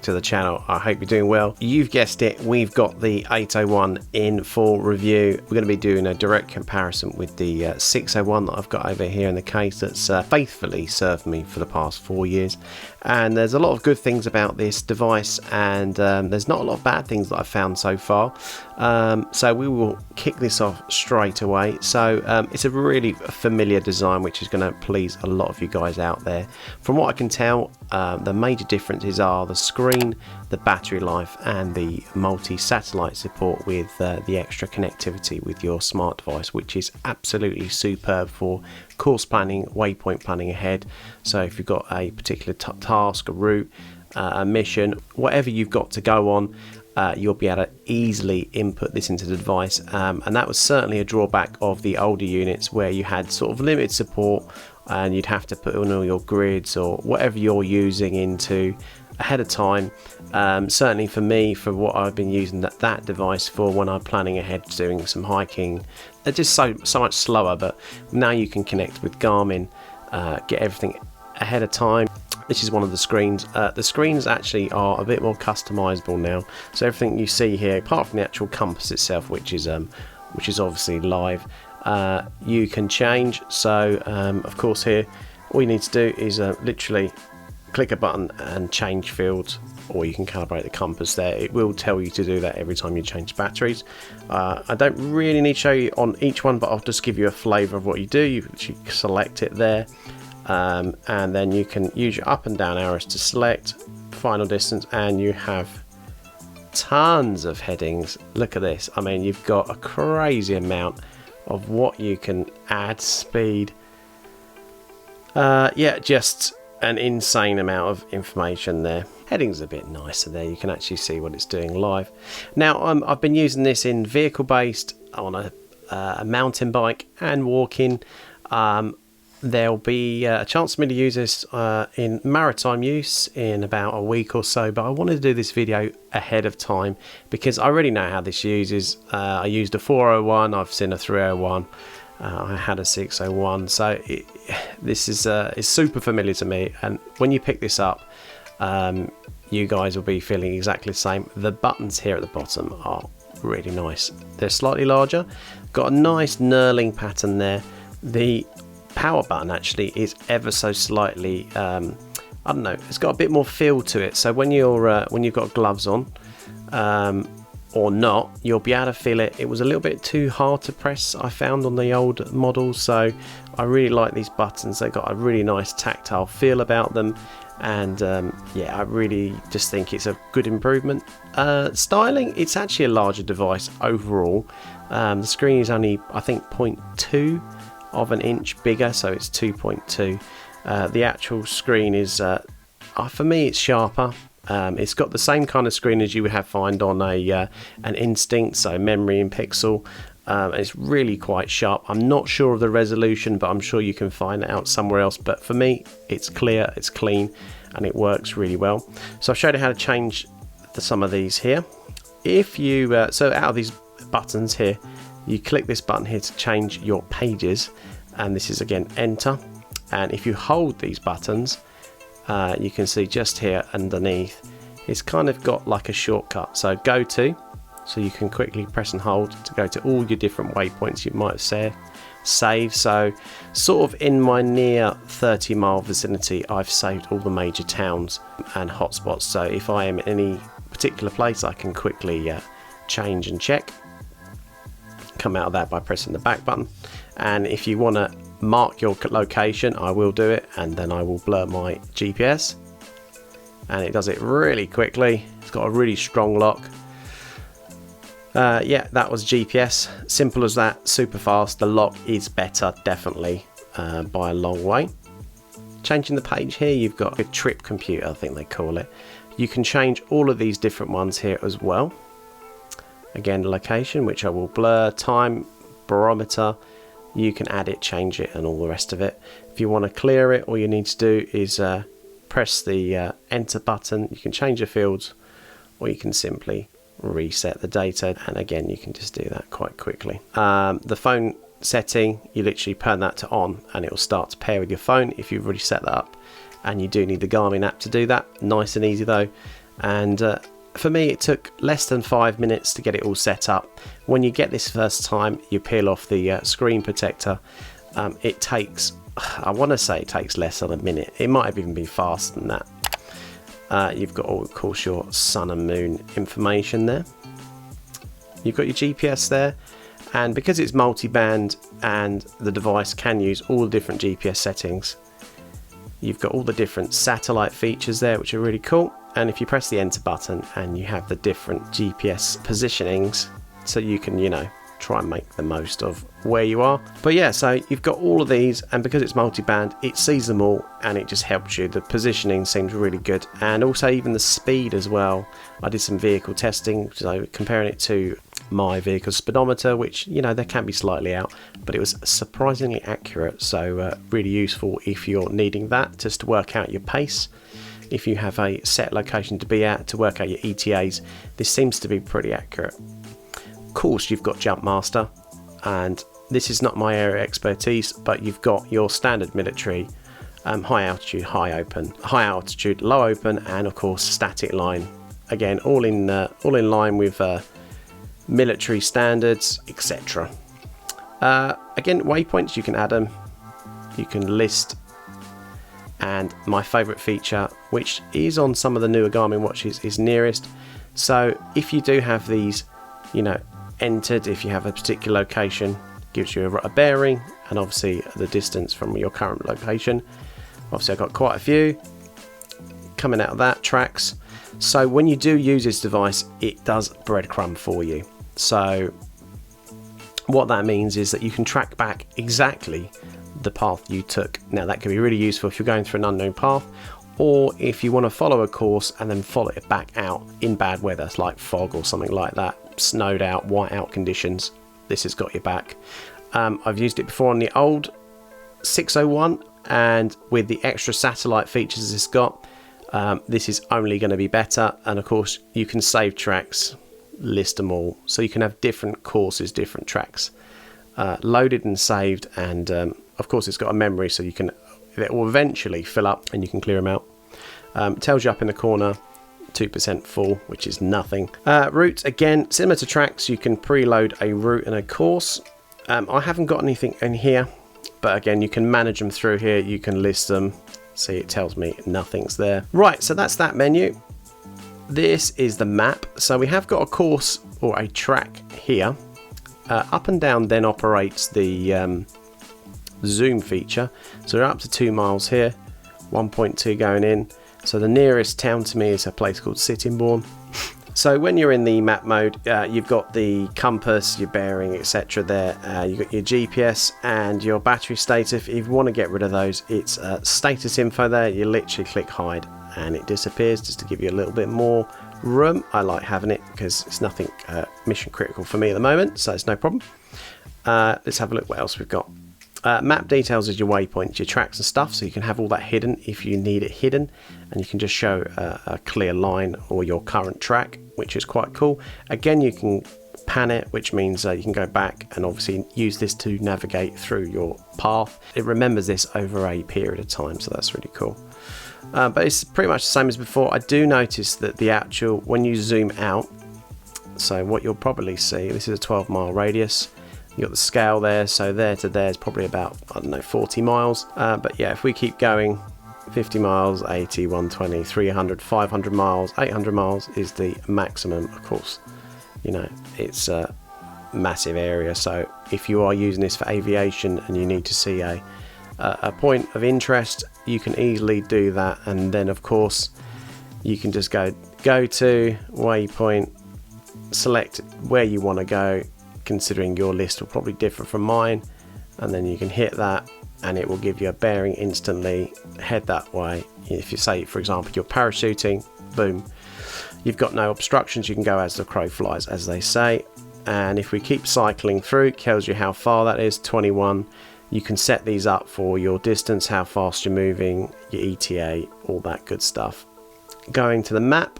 to the channel. I hope you're doing well. You've guessed it, we've got the 801 in for review. We're going to be doing a direct comparison with the 601 that I've got over here in the case that's faithfully served me for the past 4 years. And there's a lot of good things about this device, and there's not a lot of bad things that I've found so far. So we will kick this off straight away. So it's a really familiar design, which is going to please a lot of you guys out there. From what I can tell, the major differences are the screen, the battery life, and the multi-satellite support with the extra connectivity with your smart device, which is absolutely superb for course planning, waypoint planning ahead. So if you've got a particular task, a route, a mission, whatever you've got to go on, you'll be able to easily input this into the device, and that was certainly a drawback of the older units where you had sort of limited support and you'd have to put in all your grids or whatever you're using into ahead of time. Certainly for me, for what I've been using that device for when I'm planning ahead, doing some hiking, they're just so much slower. But now you can connect with Garmin, get everything ahead of time. This is one of the screens. The screens actually are a bit more customizable now, so everything you see here, apart from the actual compass itself, which is obviously live, you can change. So of course here all you need to do is literally click a button and change fields, or you can calibrate the compass there. It will tell you to do that every time you change batteries. I don't really need to show you on each one, but I'll just give you a flavour of what you do. You select it there, and then you can use your up and down arrows to select final distance, and you have tons of headings. Look at this. I mean, you've got a crazy amount of what you can add, speed, yeah, just an insane amount of information there. Heading's a bit nicer there, you can actually see what it's doing live. Now I've been using this in vehicle based, on a mountain bike and walking. There'll be a chance for me to use this in maritime use in about a week or so, but I wanted to do this video ahead of time because I already know how this uses. I used a 401, I've seen a 301, I had a 601, so this is super familiar to me, and when you pick this up, you guys will be feeling exactly the same. The buttons here at the bottom are really nice. They're slightly larger, got a nice knurling pattern there. The power button actually is ever so slightly, I don't know, it's got a bit more feel to it. So when you've got gloves on, or not, you'll be able to feel it. It was a little bit too hard to press, I found, on the old models, so I really like these buttons. They've got a really nice tactile feel about them, and yeah, I really just think it's a good improvement. Styling, it's actually a larger device overall. The screen is only, I think, 0.2 of an inch bigger, so it's 2.2. The actual screen is, for me, it's sharper. It's got the same kind of screen as you would have find on an Instinct, so memory and pixel. It's really quite sharp. I'm not sure of the resolution, but I'm sure you can find it out somewhere else. But for me, it's clear, it's clean, and it works really well. So I've showed you how to change some of these here. If you so out of these buttons here, you click this button here to change your pages, and this is again enter. And if you hold these buttons, you can see just here underneath, it's kind of got like a shortcut. So go to, so you can quickly press and hold to go to all your different waypoints you might have saved. So sort of in my near 30-mile vicinity, I've saved all the major towns and hotspots. So if I am in any particular place, I can quickly change and check. Come out of that by pressing the back button. And if you want to mark your location, I will do it, and then I will blur my GPS, and it does it really quickly. It's got a really strong lock. Yeah, that was GPS. Simple as that, super fast. The lock is better, definitely, by a long way. Changing the page here, you've got a trip computer, I think they call it. You can change all of these different ones here as well. Again, location, which I will blur, time, barometer. You can add it, change it, and all the rest of it. If you want to clear it, all you need to do is press the enter button. You can change your fields, or you can simply reset the data, and again you can just do that quite quickly. The phone setting, you literally turn that to on, and it will start to pair with your phone if you've already set that up, and you do need the Garmin app to do that. Nice and easy though. and for me it took less than 5 minutes to get it all set up. When you get this first time, you peel off the screen protector. It takes, I want to say it takes less than a minute. It might have even been faster than that. You've got, of course, your sun and moon information there. You've got your GPS there, and because it's multi-band and the device can use all the different GPS settings, you've got all the different satellite features there, which are really cool. And if you press the enter button, and you have the different GPS positionings, so you can, you know, try and make the most of where you are. But yeah, so you've got all of these, and because it's multi-band, it sees them all and it just helps you. The positioning seems really good, and also even the speed as well. I did some vehicle testing, so comparing it to my vehicle speedometer, which, you know, they can be slightly out, but it was surprisingly accurate. So really useful if you're needing that just to work out your pace. If you have a set location to be at to work out your ETAs, this seems to be pretty accurate. Of course, you've got Jump Master, and this is not my area of expertise, but you've got your standard military, high altitude, high open, high altitude, low open, and of course static line. Again, all in line with military standards, etc. Again, waypoints, you can add them, you can list, and my favourite feature, which is on some of the newer Garmin watches, is nearest. So if you do have these, you know, entered, if you have a particular location, gives you a bearing and obviously the distance from your current location. Obviously I've got quite a few coming out of that, tracks. So when you do use this device, it does breadcrumb for you. So what that means is that you can track back exactly the path you took. Now that can be really useful if you're going through an unknown path, or if you want to follow a course and then follow it back out in bad weather, like fog or something like that, snowed out, white out conditions. This has got your back. I've used it before on the old 601, and with the extra satellite features it's got, this is only going to be better. And of course you can save tracks, list them all, so you can have different courses, different tracks loaded and saved. And of course it's got a memory, so you can, it will eventually fill up and you can clear them out. It tells you up in the corner 2% full, which is nothing. Routes, again, similar to tracks, you can preload a route and a course. I haven't got anything in here, but again, you can manage them through here, you can list them. See, it tells me nothing's there. Right, so that's that menu. This is the map. So we have got a course or a track here. Up and down then operates the zoom feature. So we're up to 2 miles here, 1.2 going in. So the nearest town to me is a place called Sittingbourne. So when you're in the map mode, you've got the compass, your bearing, etc. there. You've got your GPS and your battery status. If you want to get rid of those, it's status info there. You literally click hide and it disappears, just to give you a little bit more room. I like having it because it's nothing mission critical for me at the moment, so it's no problem. Let's have a look what else we've got. Map details is your waypoints, your tracks and stuff, so you can have all that hidden if you need it hidden, and you can just show a clear line or your current track, which is quite cool. Again, you can pan it, which means you can go back and obviously use this to navigate through your path. It remembers this over a period of time, so that's really cool. But it's pretty much the same as before. I do notice that the actual, when you zoom out, so what you'll probably see, this is a 12-mile radius. You got the scale there, so there to there is probably about, I don't know, 40 miles. But yeah, if we keep going, 50 miles, 80, 120, 300, 500 miles, 800 miles is the maximum. Of course, you know, it's a massive area. So if you are using this for aviation and you need to see a point of interest, you can easily do that. And then of course, you can just go to waypoint, select where you want to go, considering your list will probably differ from mine, and then you can hit that and it will give you a bearing instantly, head that way. If you say, for example, you're parachuting, boom, you've got no obstructions, you can go as the crow flies, as they say. And if we keep cycling through, it tells you how far that is, 21. You can set these up for your distance, how fast you're moving, your ETA, all that good stuff. Going to the map,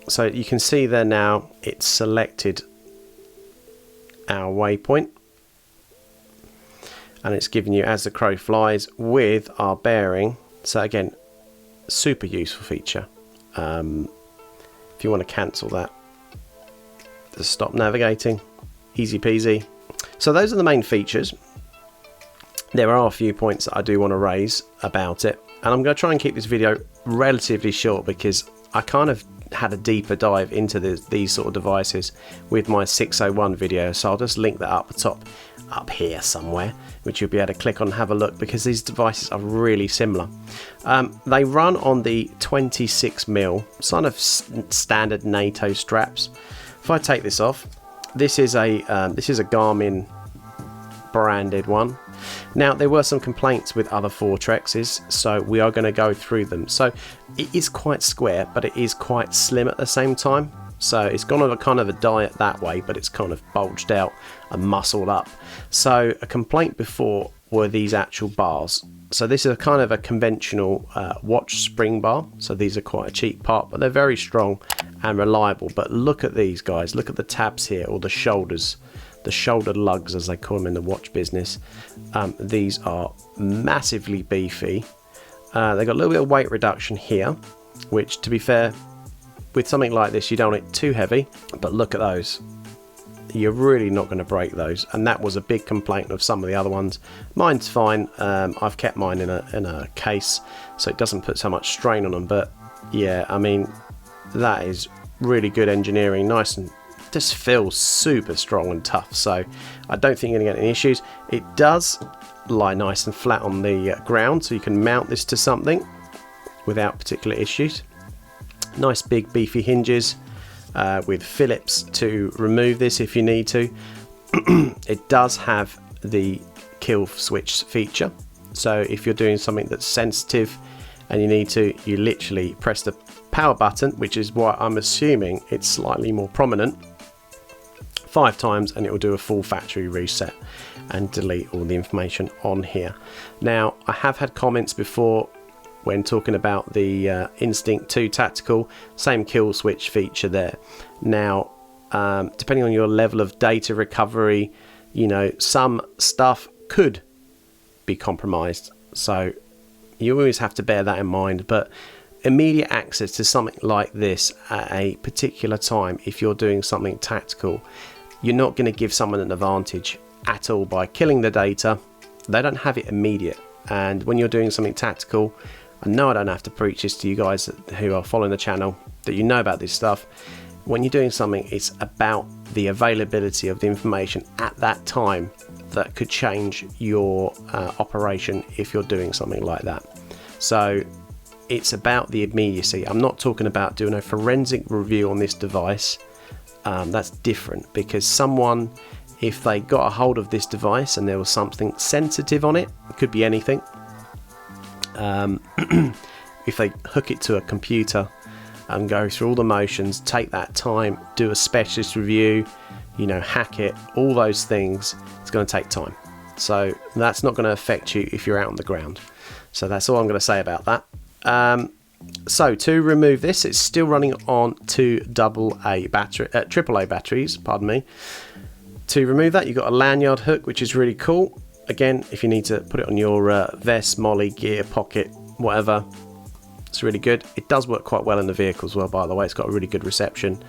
so you can see there now it's selected our waypoint, and it's giving you as the crow flies with our bearing. So again, super useful feature. If you want to cancel that, just stop navigating, easy peasy. So those are the main features. There are a few points that I do want to raise about it, and I'm going to try and keep this video relatively short because I kind of had a deeper dive into these sort of devices with my 601 video, so I'll just link that up the top up here somewhere, which you'll be able to click on and have a look, because these devices are really similar. They run on the 26mm sort of standard NATO straps. If I take this off, this is a Garmin branded one. Now, there were some complaints with other Foretrexes, so we are going to go through them. So it is quite square, but it is quite slim at the same time. So it's gone on a kind of a diet that way, but it's kind of bulged out and muscled up. So a complaint before were these actual bars. So this is a kind of a conventional watch spring bar. So these are quite a cheap part, but they're very strong and reliable. But look at these guys. Look at the tabs here, or the shoulders. The shoulder lugs, as they call them in the watch business. These are massively beefy. They've got a little bit of weight reduction here, which, to be fair, with something like this, you don't want it too heavy. But look at those. You're really not going to break those, and that was a big complaint of some of the other ones. Mine's fine. I've kept mine in a case, so it doesn't put so much strain on them. But yeah, I mean, that is really good engineering. Nice, and just feels super strong and tough, so I don't think you're going to get any issues. It does lie nice and flat on the ground, so you can mount this to something without particular issues. Nice big beefy hinges with Phillips to remove this if you need to. It does have the kill switch feature, so if you're doing something that's sensitive and you need to, you literally press the power button, which is why I'm assuming it's slightly more prominent, 5 times, and it will do a full factory reset and delete all the information on here. Now, I have had comments before when talking about the Instinct 2 Tactical, same kill switch feature there. Now, depending on your level of data recovery, you know, some stuff could be compromised, so you always have to bear that in mind. But immediate access to something like this at a particular time, if you're doing something tactical, you're not going to give someone an advantage at all by killing the data. They don't have it immediate, and when you're doing something tactical, I know I don't have to preach this to you guys who are following the channel, that you know about this stuff. When you're doing something, it's about the availability of the information at that time that could change your operation if you're doing something like that. So it's about the immediacy. I'm not talking about doing a forensic review on this device. That's different, because someone, if they got a hold of this device and there was something sensitive on it, it could be anything. If they hook it to a computer and go through all the motions, take that time, do a specialist review, you know, hack it, all those things, it's going to take time. So that's not going to affect you if you're out on the ground. So that's all I'm going to say about that. So to remove this, it's still running on 2 AAA batteries, pardon me. To remove that, you've got a lanyard hook, which is really cool. Again, if you need to put it on your vest, molly, gear, pocket, whatever, it's really good. It does work quite well in the vehicle as well, by the way. It's got a really good reception,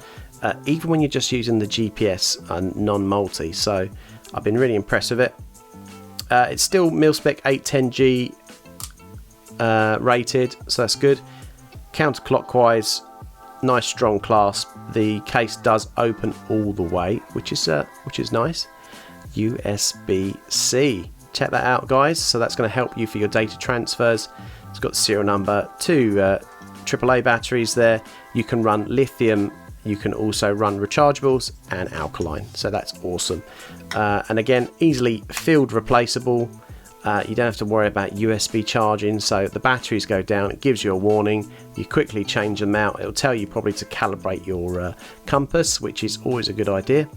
even when you're just using the GPS and non-multi. So I've been really impressed with it. It's still mil-spec 810G rated, so that's good. Counterclockwise, nice strong clasp. The case does open all the way, which is nice. USB-C. Check that out, guys. So that's going to help you for your data transfers. It's got the serial number, 2 AAA batteries there. You can run lithium. You can also run rechargeables and alkaline. So that's awesome. And again, easily field replaceable. You don't have to worry about USB charging. So the batteries go down, it gives you a warning. You quickly change them out. It'll tell you probably to calibrate your compass, which is always a good idea.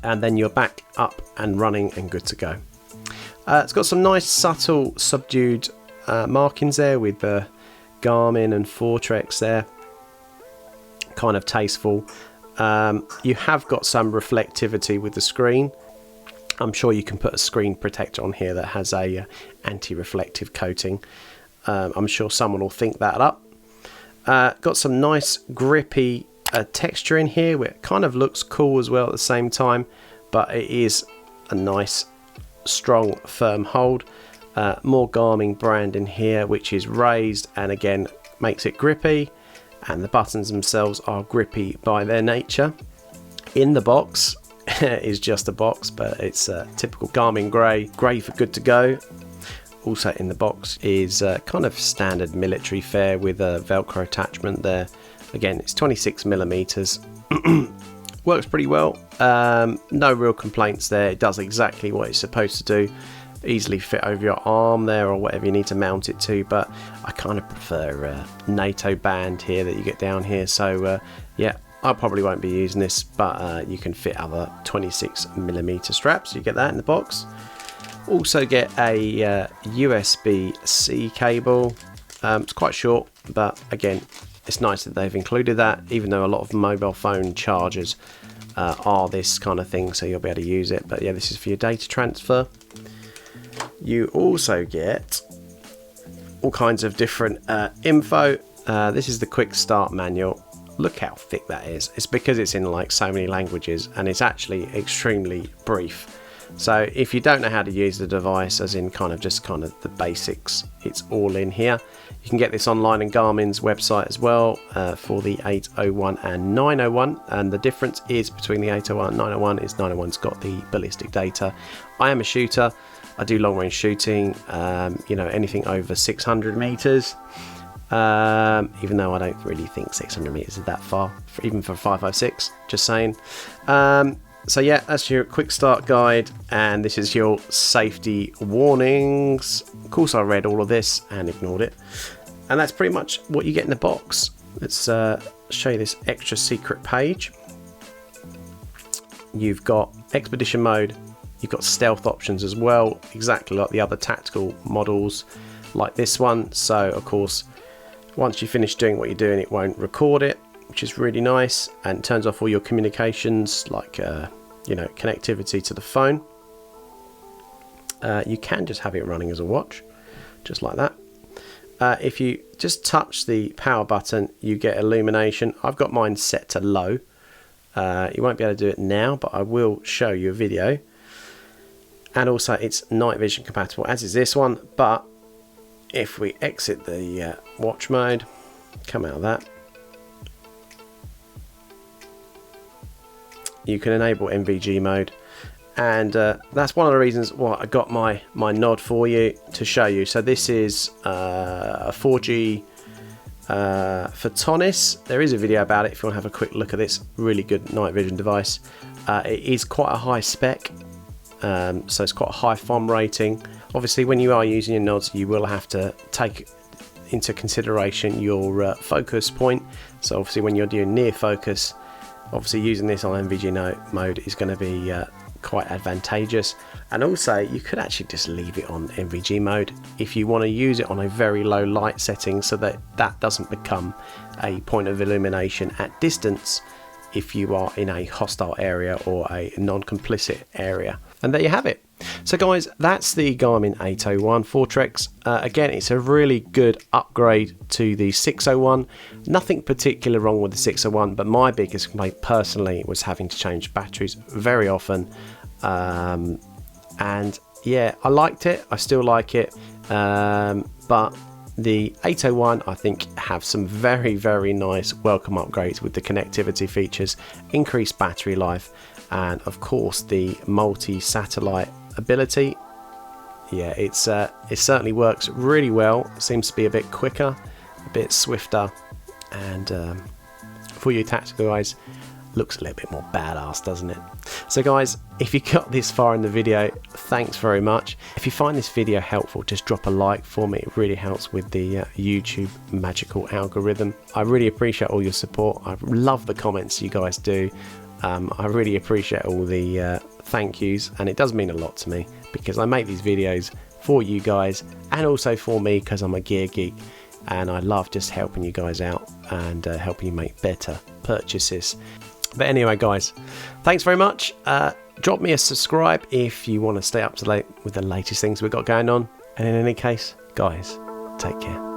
And then you're back up and running and good to go. It's got some nice subtle subdued markings there with the Garmin and Foretrex there, kind of tasteful. You have got some reflectivity with the screen. I'm sure you can put a screen protector on here that has a anti-reflective coating. I'm sure someone will think that up. Got some nice grippy texture in here, where it kind of looks cool as well at the same time, but it is a nice strong firm hold. More Garmin brand in here, which is raised and again makes it grippy, and the buttons themselves are grippy by their nature. In the box is just a box, but it's typical Garmin grey for good to go. Also in the box is kind of standard military fare with a Velcro attachment there. Again, it's 26mm. Works pretty well. No real complaints there. It does exactly what it's supposed to do. Easily fit over your arm there or whatever you need to mount it to, but I kind of prefer NATO band here that you get down here. So yeah, I probably won't be using this, but you can fit other 26mm straps. You get that in the box. Also get a USB-C cable. It's quite short, but again, it's nice that they've included that, even though a lot of mobile phone chargers are this kind of thing, so you'll be able to use it. But yeah, this is for your data transfer. You also get all kinds of different info. This is the quick start manual. Look how thick that is. It's because it's in like so many languages, and it's actually extremely brief. So if you don't know how to use the device, as in kind of the basics, it's all in here. You can get this online on Garmin's website as well for the 801 and 901, and the difference is between the 801 and 901 is 901's got the ballistic data. I am a shooter. I do long range shooting, you know, anything over 600 meters, even though I don't really think 600 meters is that far, even for 556, just saying. So yeah, that's your quick start guide, and this is your safety warnings. Of course I read all of this and ignored it, and that's pretty much what you get in the box. Let's show you this extra secret page. You've got expedition mode, you've got stealth options as well, exactly like the other tactical models like this one. So of course, once you finish doing what you're doing, it won't record it, which is really nice, and turns off all your communications, like you know, connectivity to the phone. You can just have it running as a watch, just like that. If you just touch the power button, you get illumination. I've got mine set to low. You won't be able to do it now, but I will show you a video. And also it's night vision compatible, as is this one. But if we exit the watch mode, come out of that, you can enable NVG mode, and that's one of the reasons why I got my nod for you to show you. So this is a 4G Photonis. There is a video about it if you want to have a quick look at this really good night vision device. It is quite a high spec, so it's quite a high FOM rating. Obviously when you are using your nods, you will have to take into consideration your focus point. So obviously when you're doing near focus, obviously using this on NVG mode is going to be quite advantageous. And also you could actually just leave it on NVG mode if you want to use it on a very low light setting, so that that doesn't become a point of illumination at distance if you are in a hostile area or a non-complicit area. And there you have it. So guys, that's the Garmin 801 Foretrex. Again, it's a really good upgrade to the 601. Nothing particular wrong with the 601, but my biggest complaint personally was having to change batteries very often. And yeah, I liked it. I still like it. But the 801, I think, have some very, very nice welcome upgrades with the connectivity features, increased battery life, and of course the multi-satellite ability. Yeah, it certainly works really well. It seems to be a bit quicker, a bit swifter, and for you tactical guys, looks a little bit more badass, doesn't it? So guys, if you got this far in the video, thanks very much. If you find this video helpful, just drop a like for me. It really helps with the YouTube magical algorithm. I really appreciate all your support. I love the comments you guys do. I really appreciate all the thank yous, and it does mean a lot to me because I make these videos for you guys and also for me because I'm a gear geek, and I love just helping you guys out and helping you make better purchases. But anyway guys, thanks very much. Drop me a subscribe if you want to stay up to date with the latest things we've got going on, and in any case guys, take care.